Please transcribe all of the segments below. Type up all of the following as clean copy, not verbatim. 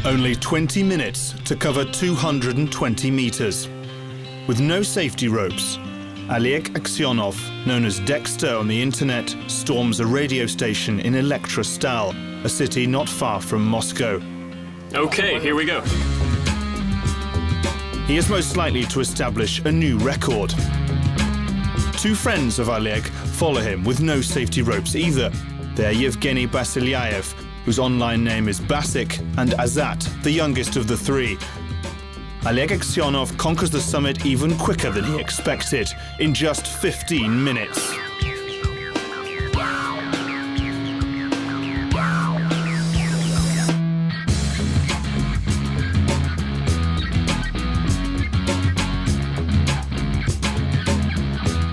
Only 20 minutes to cover 220 meters. With no safety ropes, Oleg Aksyonov, known as Dexter on the internet, storms a radio station in Elektrostal, a city not far from Moscow. Okay, here we go. He is most likely to establish a new record. Two friends of Oleg follow him with no safety ropes either. They're Yevgeny Basilyaev, whose online name is Basik, and Azat, the youngest of the three. Oleg Aksyonov conquers the summit even quicker than he expected, in just 15 minutes.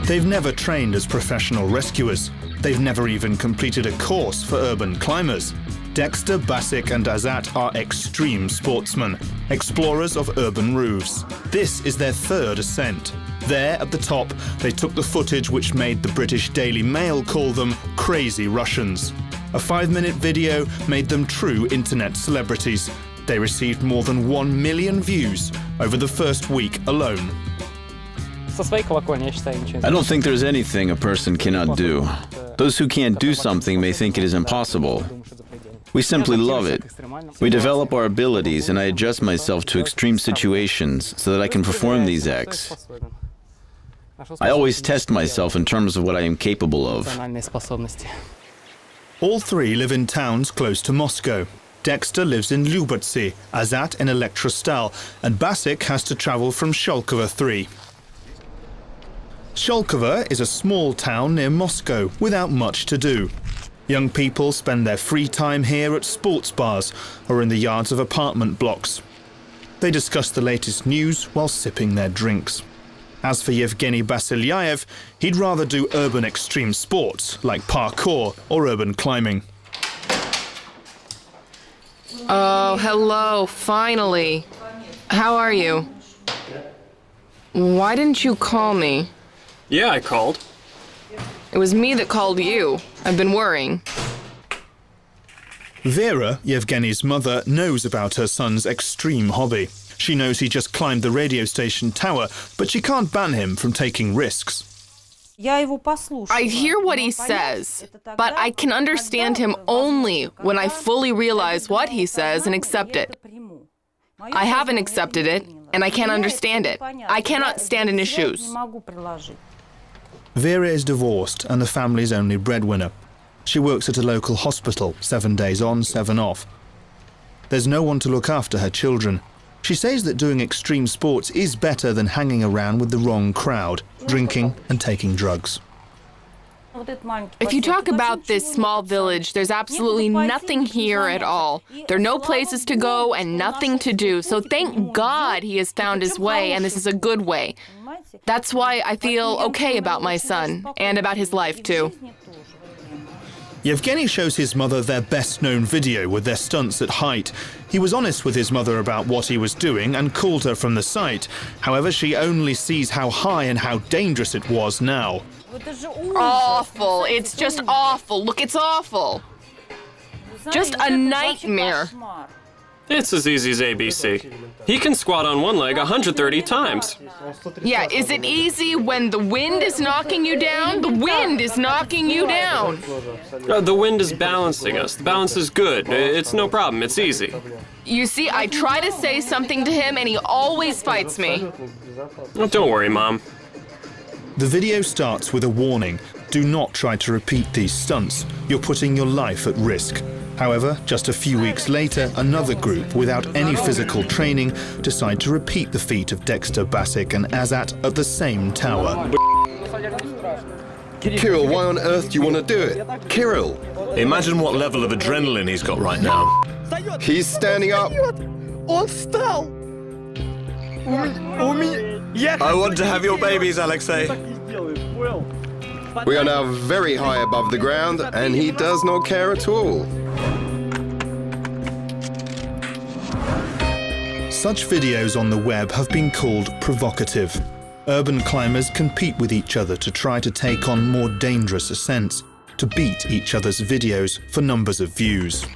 They've never trained as professional rescuers. They've never even completed a course for urban climbers. Dexter, Basik and Azat are extreme sportsmen, explorers of urban roofs. This is their third ascent. There at the top, they took the footage which made the British Daily Mail call them crazy Russians. A 5-minute video made them true internet celebrities. They received more than 1 million views over the first week alone. I don't think there's anything a person cannot do. Those who can't do something may think it is impossible. We simply love it. We develop our abilities and I adjust myself to extreme situations so that I can perform these acts. I always test myself in terms of what I am capable of. All three live in towns close to Moscow. Dexter lives in Lyubotsy, Azat in Elektrostal, and Basik has to travel from Sholkovo 3. Sholkovo is a small town near Moscow without much to do. Young people spend their free time here at sports bars or in the yards of apartment blocks. They discuss the latest news while sipping their drinks. As for Yevgeny Basilyaev, he'd rather do urban extreme sports like parkour or urban climbing. Oh, hello, finally. How are you? Why didn't you call me? Yeah, I called. It was me that called you. I've been worrying. Vera, Yevgeny's mother, knows about her son's extreme hobby. She knows he just climbed the radio station tower, but she can't ban him from taking risks. I hear what he says, but I can understand him only when I fully realize what he says and accept it. I haven't accepted it, and I can't understand it. I cannot stand in his shoes. Vera is divorced and the family's only breadwinner. She works at a local hospital, 7 days on, 7 off. There's no one to look after her children. She says that doing extreme sports is better than hanging around with the wrong crowd, drinking and taking drugs. If you talk about this small village, there's absolutely nothing here at all. There are no places to go and nothing to do, so thank God he has found his way, and this is a good way. That's why I feel okay about my son, and about his life too. Yevgeny shows his mother their best-known video with their stunts at height. He was honest with his mother about what he was doing and called her from the site. However, she only sees how high and how dangerous it was now. Awful. It's just awful. Look, it's awful. Just a nightmare. It's as easy as ABC. He can squat on one leg 130 times. Yeah, is it easy when the wind is knocking you down? The wind is knocking you down. The wind is balancing us. The balance is good. It's no problem. It's easy. You see, I try to say something to him and he always fights me. Oh, don't worry, Mom. The video starts with a warning. Do not try to repeat these stunts. You're putting your life at risk. However, just a few weeks later, another group without any physical training decide to repeat the feat of Dexter, Basik and Azat at the same tower. Kirill, why on earth do you want to do it? Kirill! Imagine what level of adrenaline he's got right now. He's standing up. I want to have your babies, Alexei. We are now very high above the ground, and he does not care at all. Such videos on the web have been called provocative. Urban climbers compete with each other to try to take on more dangerous ascents, to beat each other's videos for numbers of views.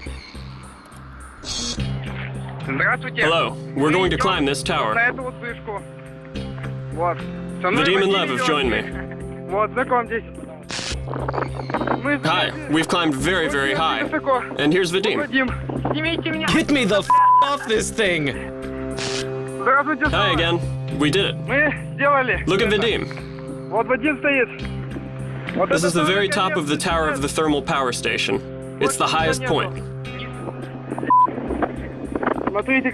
Hello, we're going to climb this tower. Vadim and Lev have joined me. Hi, we've climbed very, very high. And here's Vadim. Get me the off this thing! Hi again. We did it. Look at Vadim. This is the very top of the tower of the thermal power station. It's the highest point.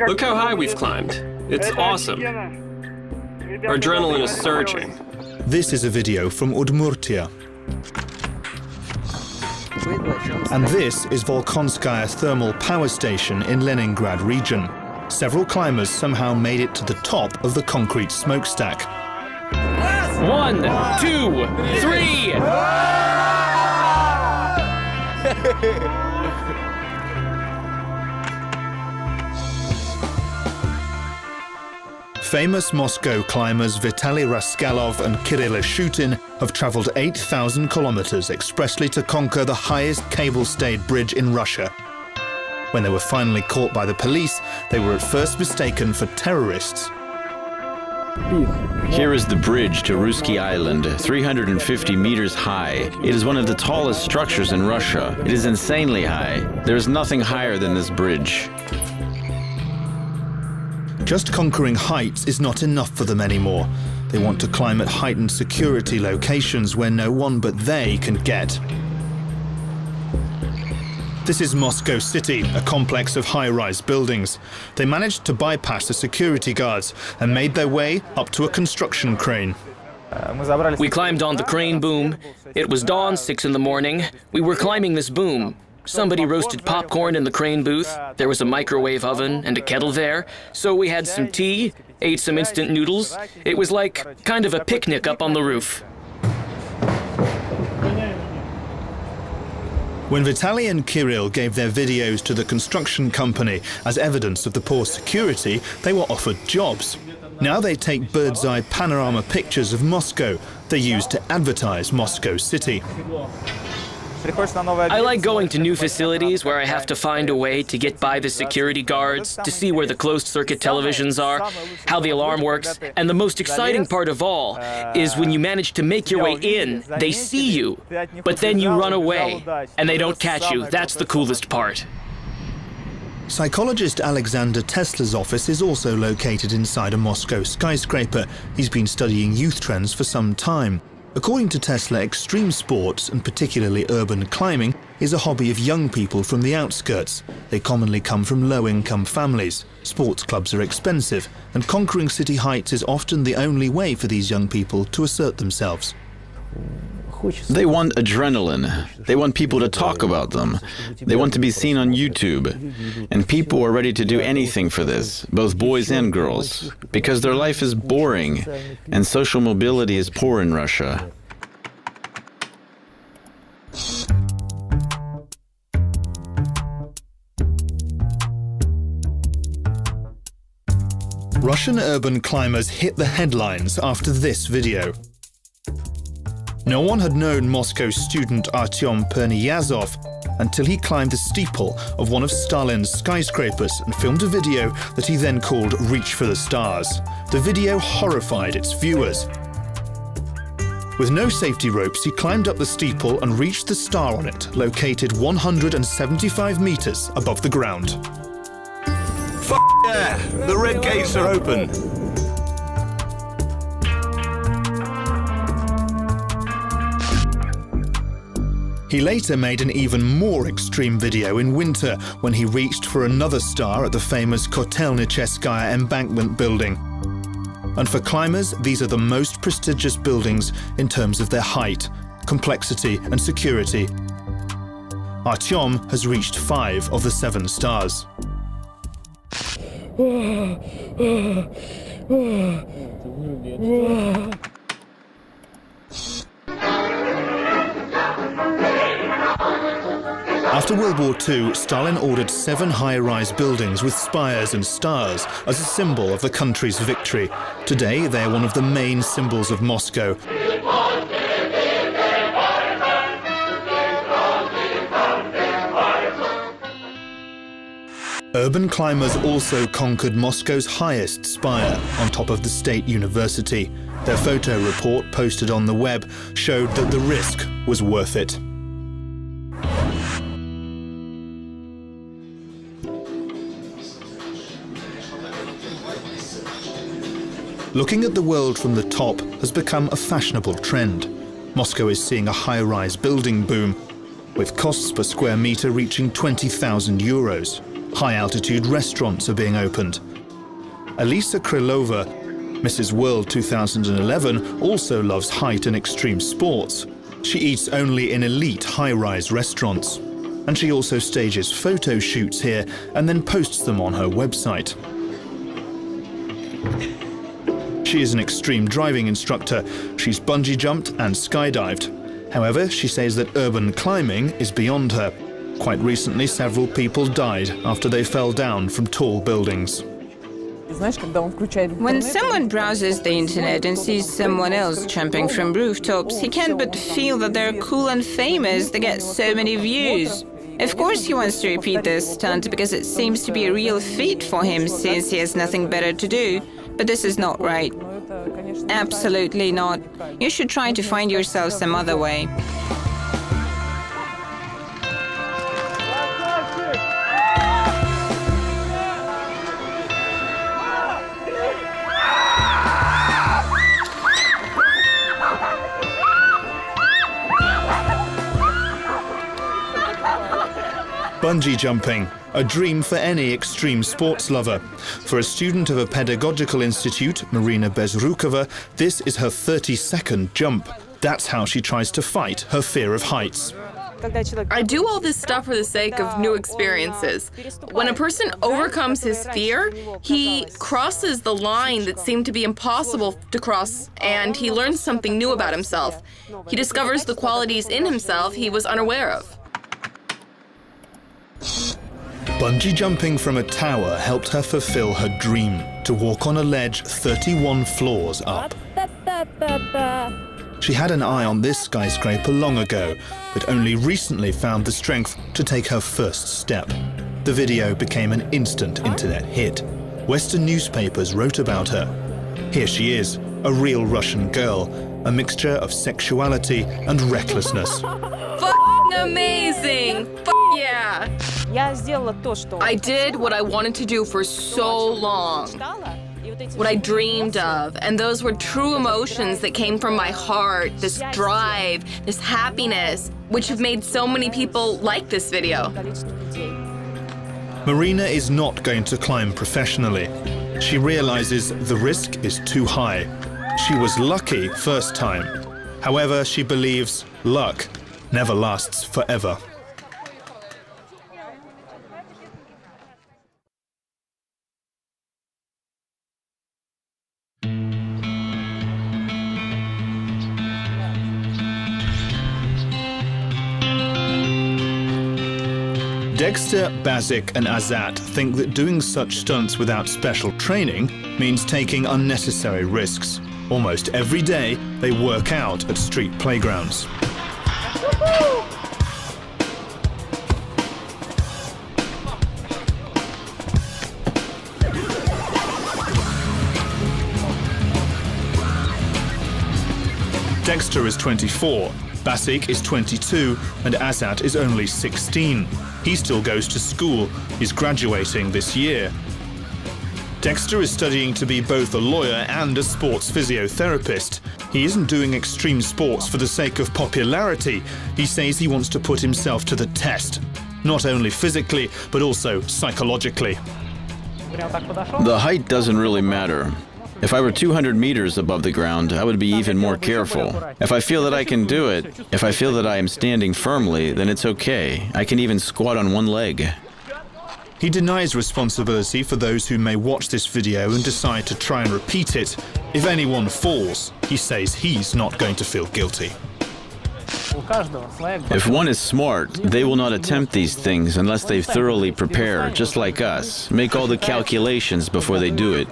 Look how high we've climbed. It's awesome. Our adrenaline is surging. This is a video from Udmurtia. And this is Volkonskaya Thermal Power Station in Leningrad region. Several climbers somehow made it to the top of the concrete smokestack. 1, 2, 3! Famous Moscow climbers Vitaly Raskalov and Kirill Shutin have traveled 8,000 kilometers expressly to conquer the highest cable-stayed bridge in Russia. When they were finally caught by the police, they were at first mistaken for terrorists. Here is the bridge to Ruski Island, 350 meters high. It is one of the tallest structures in Russia. It is insanely high. There is nothing higher than this bridge. Just conquering heights is not enough for them anymore. They want to climb at heightened security locations where no one but they can get. This is Moscow City, a complex of high-rise buildings. They managed to bypass the security guards and made their way up to a construction crane. We climbed on the crane boom. It was dawn, 6 in the morning. We were climbing this boom. Somebody roasted popcorn in the crane booth. There was a microwave oven and a kettle there. So we had some tea, ate some instant noodles. It was like kind of a picnic up on the roof. When Vitaly and Kirill gave their videos to the construction company as evidence of the poor security, they were offered jobs. Now they take bird's-eye panorama pictures of Moscow. They use to advertise Moscow City. I like going to new facilities where I have to find a way to get by the security guards, to see where the closed-circuit televisions are, how the alarm works, and the most exciting part of all is when you manage to make your way in, they see you, but then you run away, and they don't catch you. That's the coolest part. Psychologist Alexander Tesla's office is also located inside a Moscow skyscraper. He's been studying youth trends for some time. According to Tesla, extreme sports, and particularly urban climbing, is a hobby of young people from the outskirts. They commonly come from low-income families. Sports clubs are expensive, and conquering city heights is often the only way for these young people to assert themselves. They want adrenaline. They want people to talk about them. They want to be seen on YouTube. And people are ready to do anything for this, both boys and girls, because their life is boring and social mobility is poor in Russia. Russian urban climbers hit the headlines after this video. No one had known Moscow student Artyom Pernyazov until he climbed the steeple of one of Stalin's skyscrapers and filmed a video that he then called Reach for the Stars. The video horrified its viewers. With no safety ropes, he climbed up the steeple and reached the star on it, located 175 meters above the ground. Yeah, the red gates are open. He later made an even more extreme video in winter when he reached for another star at the famous Kotelnicheskaya embankment building. And for climbers, these are the most prestigious buildings in terms of their height, complexity and security. Artyom has reached 5 of the 7 stars. After World War II, Stalin ordered 7 high-rise buildings with spires and stars as a symbol of the country's victory. Today, they are one of the main symbols of Moscow. Urban climbers also conquered Moscow's highest spire on top of the state university. Their photo report posted on the web showed that the risk was worth it. Looking at the world from the top has become a fashionable trend. Moscow is seeing a high-rise building boom, with costs per square meter reaching 20,000 euros. High-altitude restaurants are being opened. Elisa Krylova, Mrs. World 2011, also loves height and extreme sports. She eats only in elite high-rise restaurants. And she also stages photo shoots here and then posts them on her website. She is an extreme driving instructor. She's bungee jumped and skydived. However, she says that urban climbing is beyond her. Quite recently, several people died after they fell down from tall buildings. When someone browses the internet and sees someone else jumping from rooftops, he can't but feel that they're cool and famous. They get so many views. Of course he wants to repeat this stunt because it seems to be a real feat for him since he has nothing better to do. But this is not right. Absolutely not. You should try to find yourself some other way. Bungee jumping, a dream for any extreme sports lover. For a student of a pedagogical institute, Marina Bezrukova, this is her 32nd jump. That's how she tries to fight her fear of heights. I do all this stuff for the sake of new experiences. When a person overcomes his fear, he crosses the line that seemed to be impossible to cross, and he learns something new about himself. He discovers the qualities in himself he was unaware of. Bungee jumping from a tower helped her fulfill her dream, to walk on a ledge 31 floors up. She had an eye on this skyscraper long ago, but only recently found the strength to take her first step. The video became an instant internet hit. Western newspapers wrote about her. Here she is, a real Russian girl, a mixture of sexuality and recklessness. Amazing! Yeah! I did what I wanted to do for so long. What I dreamed of, and those were true emotions that came from my heart, this drive, this happiness, which have made so many people like this video. Marina is not going to climb professionally. She realizes the risk is too high. She was lucky first time. However, she believes luck never lasts forever. Dexter, Bazik and Azat think that doing such stunts without special training means taking unnecessary risks. Almost every day, they work out at street playgrounds. Dexter is 24, Bazik is 22, and Azat is only 16. He still goes to school. He's graduating this year. Dexter is studying to be both a lawyer and a sports physiotherapist. He isn't doing extreme sports for the sake of popularity. He says he wants to put himself to the test, not only physically, but also psychologically. The height doesn't really matter. If I were 200 meters above the ground, I would be even more careful. If I feel that I can do it, if I feel that I am standing firmly, then it's okay. I can even squat on one leg. He denies responsibility for those who may watch this video and decide to try and repeat it. If anyone falls, he says he's not going to feel guilty. If one is smart, they will not attempt these things unless they thoroughly prepare, just like us, make all the calculations before they do it.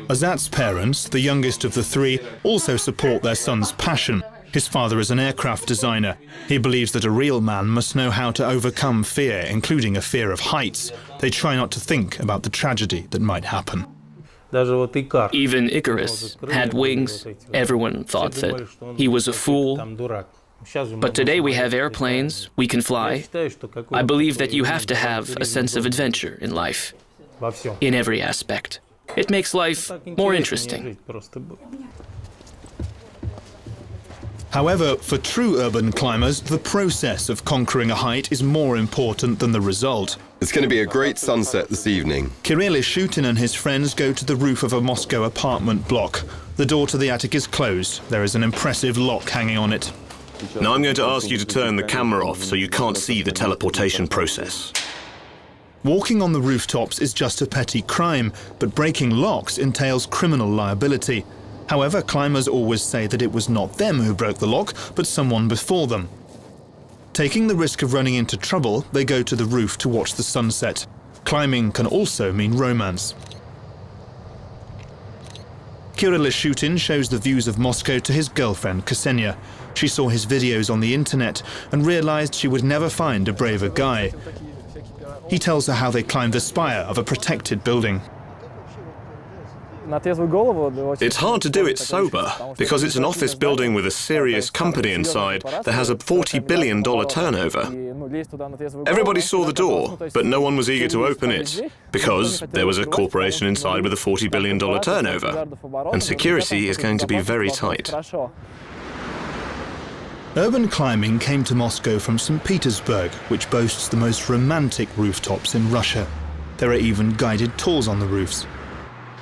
Azat's parents, the youngest of the three, also support their son's passion. His father is an aircraft designer. He believes that a real man must know how to overcome fear, including a fear of heights. They try not to think about the tragedy that might happen. Even Icarus had wings. Everyone thought that he was a fool. But today we have airplanes, we can fly. I believe that you have to have a sense of adventure in life, in every aspect. It makes life more interesting. However, for true urban climbers, the process of conquering a height is more important than the result. It's going to be a great sunset this evening. Kirill Ishutin and his friends go to the roof of a Moscow apartment block. The door to the attic is closed. There is an impressive lock hanging on it. Now I'm going to ask you to turn the camera off so you can't see the teleportation process. Walking on the rooftops is just a petty crime, but breaking locks entails criminal liability. However, climbers always say that it was not them who broke the lock, but someone before them. Taking the risk of running into trouble, they go to the roof to watch the sunset. Climbing can also mean romance. Kirill Ishutin shows the views of Moscow to his girlfriend, Ksenia. She saw his videos on the internet and realized she would never find a braver guy. He tells her how they climbed the spire of a protected building. It's hard to do it sober, because it's an office building with a serious company inside that has a $40 billion turnover. Everybody saw the door, but no one was eager to open it, because there was a corporation inside with a $40 billion turnover, and security is going to be very tight. Urban climbing came to Moscow from St. Petersburg, which boasts the most romantic rooftops in Russia. There are even guided tours on the roofs.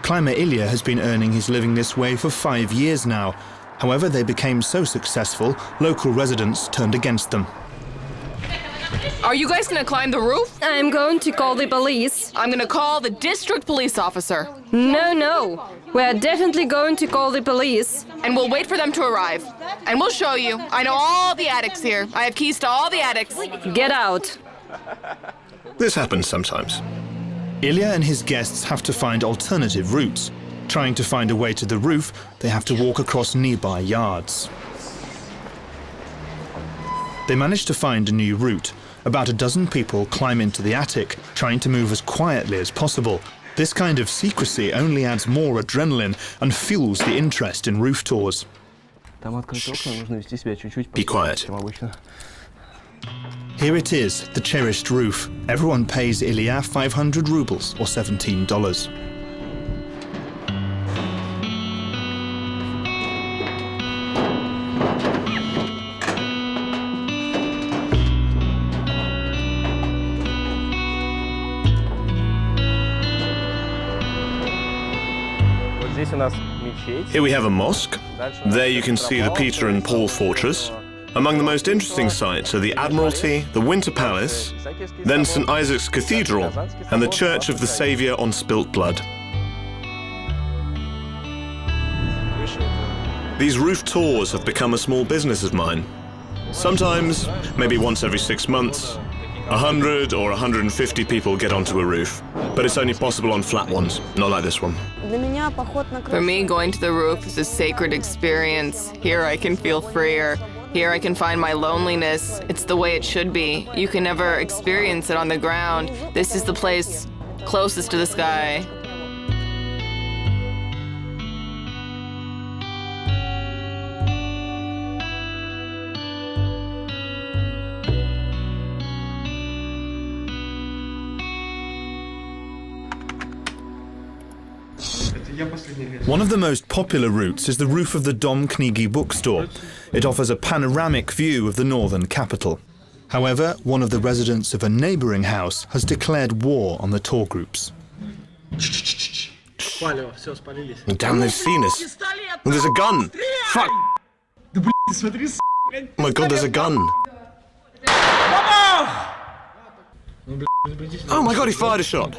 Climber Ilya has been earning his living this way for 5 years now. However, they became so successful, local residents turned against them. Are you guys gonna climb the roof? I'm going to call the police. I'm gonna call the district police officer. No. We're definitely going to call the police. And we'll wait for them to arrive. And we'll show you. I know all the attics here. I have keys to all the attics. Get out. This happens sometimes. Ilya and his guests have to find alternative routes. Trying to find a way to the roof, they have to walk across nearby yards. They manage to find a new route. About a dozen people climb into the attic, trying to move as quietly as possible. This kind of secrecy only adds more adrenaline and fuels the interest in roof tours. Be quiet. Here it is, the cherished roof. Everyone pays Ilya 500 rubles, or $17. Here we have a mosque. There you can see the Peter and Paul Fortress. Among the most interesting sights are the Admiralty, the Winter Palace, then St. Isaac's Cathedral, and the Church of the Saviour on Spilt Blood. These roof tours have become a small business of mine. Sometimes, maybe once every 6 months, 100 or 150 people get onto a roof, but it's only possible on flat ones, not like this one. For me, going to the roof is a sacred experience. Here I can feel freer. Here I can find my loneliness. It's the way it should be. You can never experience it on the ground. This is the place closest to the sky. One of the most popular routes is the roof of the Dom Knigi bookstore. It offers a panoramic view of the northern capital. However, one of the residents of a neighboring house has declared war on the tour groups. Damn, they've seen us. There's a gun. Fuck. Oh my god, there's a gun. Oh my god, he fired a shot.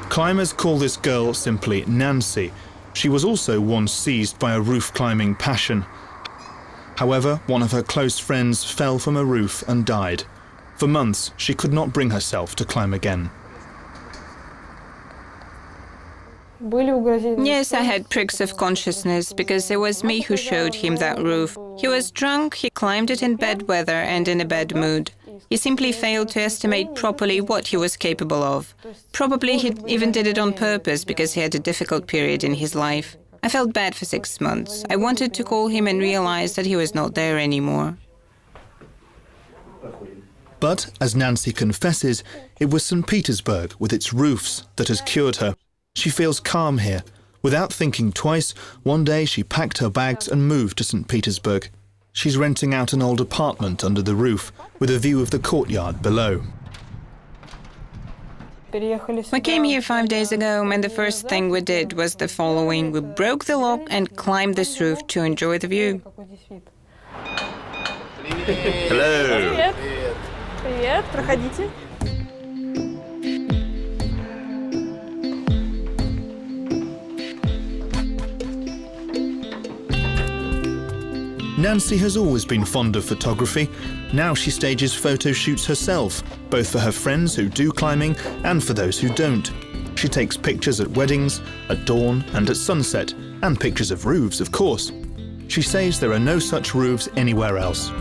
Climbers call this girl simply Nancy. She was also once seized by a roof climbing passion. However, one of her close friends fell from a roof and died. For months, she could not bring herself to climb again. Yes, I had pricks of consciousness because it was me who showed him that roof. He was drunk, he climbed it in bad weather and in a bad mood. He simply failed to estimate properly what he was capable of. Probably he even did it on purpose because he had a difficult period in his life. I felt bad for 6 months. I wanted to call him and realize that he was not there anymore. But, as Nancy confesses, it was St. Petersburg with its roofs that has cured her. She feels calm here. Without thinking twice, one day she packed her bags and moved to St. Petersburg. She's renting out an old apartment under the roof, with a view of the courtyard below. We came here 5 days ago, and the first thing we did was the following. We broke the lock and climbed this roof to enjoy the view. Hello. Привет, проходите. Nancy has always been fond of photography. Now she stages photo shoots herself, both for her friends who do climbing and for those who don't. She takes pictures at weddings, at dawn and at sunset, and pictures of roofs, of course. She says there are no such roofs anywhere else.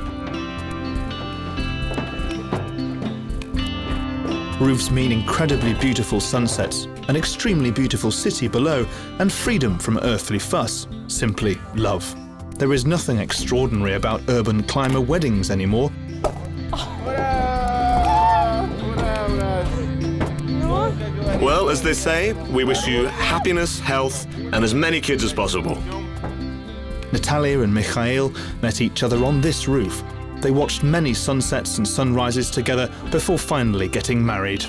Roofs mean incredibly beautiful sunsets, an extremely beautiful city below, and freedom from earthly fuss, simply love. There is nothing extraordinary about urban climber weddings anymore. Well, as they say, we wish you happiness, health, and as many kids as possible. Natalia and Mikhail met each other on this roof. They watched many sunsets and sunrises together before finally getting married.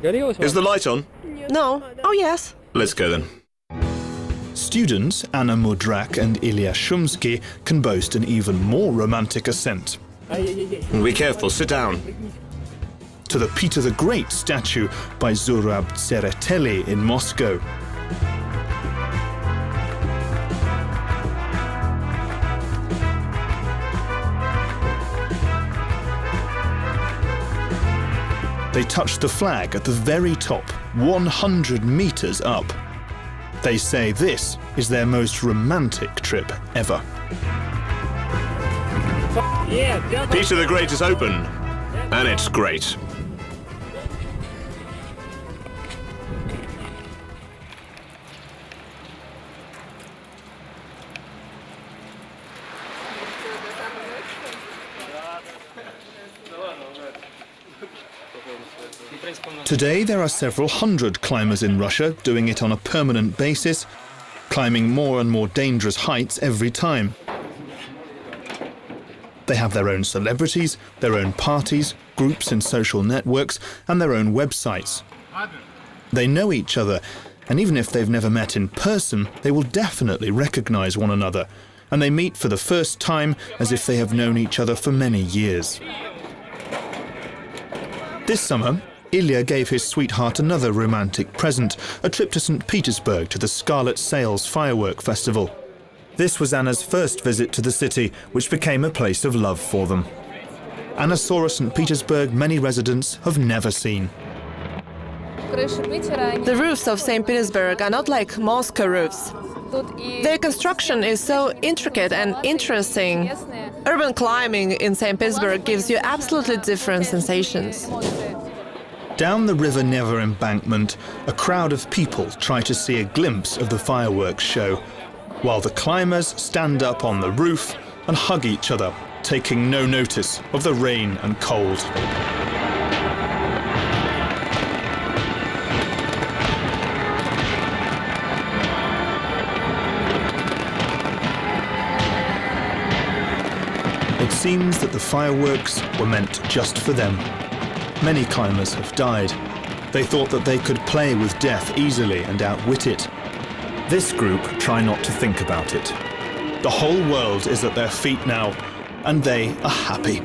Is the light on? No. Oh, yes. Let's go then. Students Anna Mudrak and Ilya Shumsky can boast an even more romantic ascent. Be careful, sit down. To the Peter the Great statue by Zurab Tsereteli in Moscow. They touched the flag at the very top, 100 meters up. They say this is their most romantic trip ever. Peter the Great is open, and it's great. Today there are several hundred climbers in Russia doing it on a permanent basis, climbing more and more dangerous heights every time. They have their own celebrities, their own parties, groups in social networks, and their own websites. They know each other, and even if they've never met in person, they will definitely recognize one another, and they meet for the first time as if they have known each other for many years. This summer, Ilya gave his sweetheart another romantic present, a trip to St. Petersburg to the Scarlet Sails firework festival. This was Anna's first visit to the city, which became a place of love for them. Anna saw a St. Petersburg many residents have never seen. The roofs of St. Petersburg are not like Moscow roofs. Their construction is so intricate and interesting. Urban climbing in St. Petersburg gives you absolutely different sensations. Down the River Neva embankment, a crowd of people try to see a glimpse of the fireworks show, while the climbers stand up on the roof and hug each other, taking no notice of the rain and cold. It seems that the fireworks were meant just for them. Many climbers have died. They thought that they could play with death easily and outwit it. This group try not to think about it. The whole world is at their feet now, and they are happy.